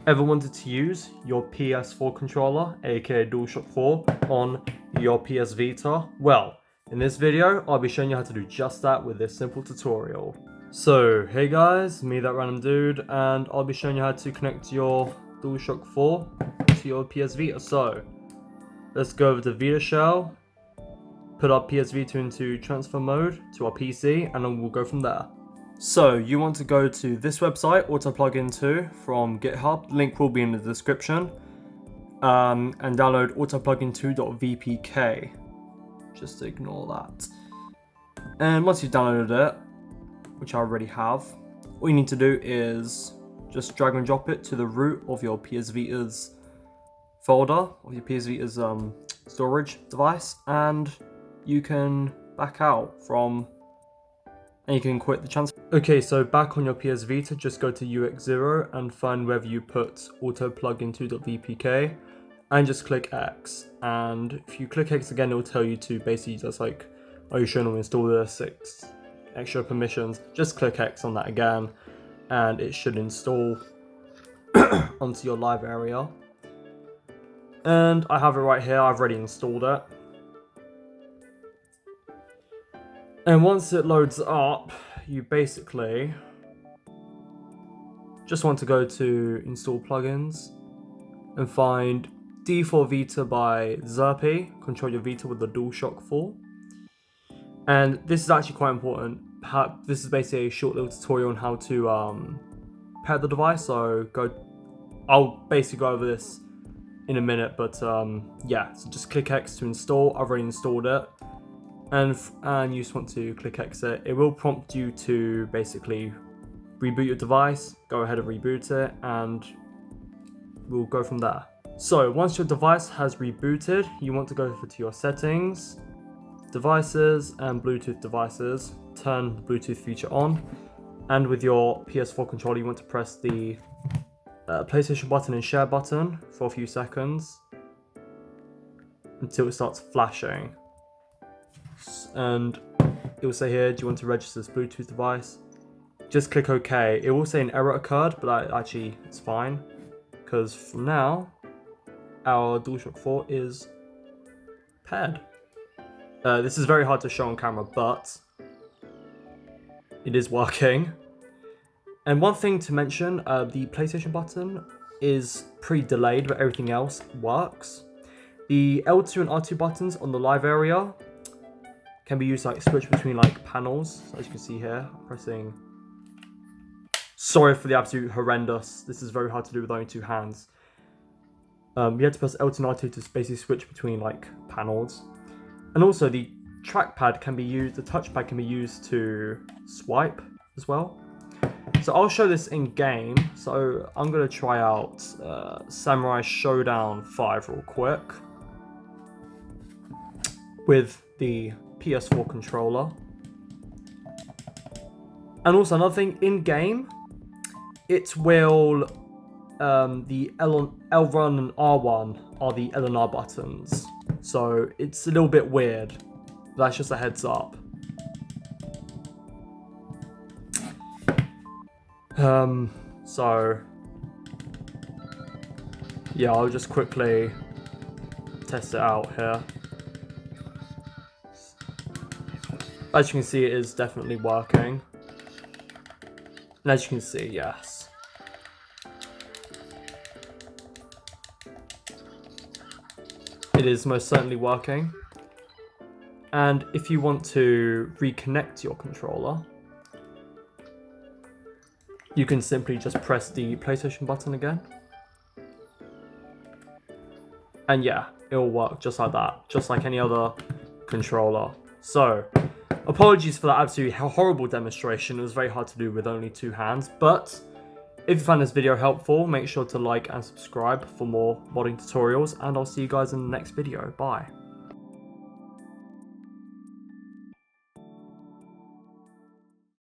ever wanted to use your PS4 controller, aka DualShock 4, on your PS Vita? Well, in this video, I'll be showing you how to do just that with this simple tutorial. So, hey guys, me that random dude, and I'll be showing you how to connect your DualShock 4 to your PS Vita. So, let's go over to Vita shell, put our PS Vita into transfer mode to our PC, and then we'll go from there. So you want to go to this website, Autoplugin 2 from GitHub, link will be in the description, and download autoplugin2.vpk, just ignore that. And once you've downloaded it, which I already have, all you need to do is just drag and drop it to the root of your PS Vita's folder, of your PS Vita's storage device, and you can back out from, and you can quit the transfer. Okay, so back on your PS Vita, just go to UX0 and find wherever you put autoplugin2.vpk and just click X. And if you click X again, it will tell you to basically just like, are you sure to install the 6 extra permissions? Just click X on that again and it should install onto your live area. And I have it right here, I've already installed it. And once it loads up, you basically just want to go to install plugins and find D4 Vita by Zerpy, control your Vita with the DualShock 4. And this is actually quite important. This is basically a short little tutorial on how to pair the device, so I'll basically go over this in a minute, but yeah, so just click X to install. I've already installed it. And you just want to click exit. It will prompt you to basically reboot your device. Go ahead and reboot it and we'll go from there. So once your device has rebooted, you want to go to your settings, devices and Bluetooth devices. Turn the Bluetooth feature on. And with your PS4 controller, you want to press the PlayStation button and share button for a few seconds until it starts flashing. And it will say here, do you want to register this Bluetooth device? Just click OK. It will say an error occurred, but actually it's fine, because from now our DualShock 4 is paired. This is very hard to show on camera, but it is working. And one thing to mention, the PlayStation button is pre-delayed, but everything else works. The L2 and R2 buttons on the live area can be used to switch between panels. So as you can see here, I'm pressing. Sorry for the absolute horrendous. This is very hard to do with only 2 hands. You have to press L2 and R2 to basically switch between panels. And also the trackpad can be used, the touchpad can be used to swipe as well. So I'll show this in game. So I'm gonna try out Samurai Showdown 5 real quick with the PS4 controller. And also another thing, in game it will the L1 and R1 are the L and R buttons, so it's a little bit weird. That's just a heads up. So yeah, I'll just quickly test it out here. As you can see, it is definitely working. And as you can see, yes. It is most certainly working. And if you want to reconnect your controller, you can simply just press the PlayStation button again. And yeah, it will work just like that, just like any other controller. So, apologies for that absolutely horrible demonstration. It was very hard to do with only 2 hands, but if you found this video helpful, make sure to like and subscribe for more modding tutorials, and I'll see you guys in the next video. Bye.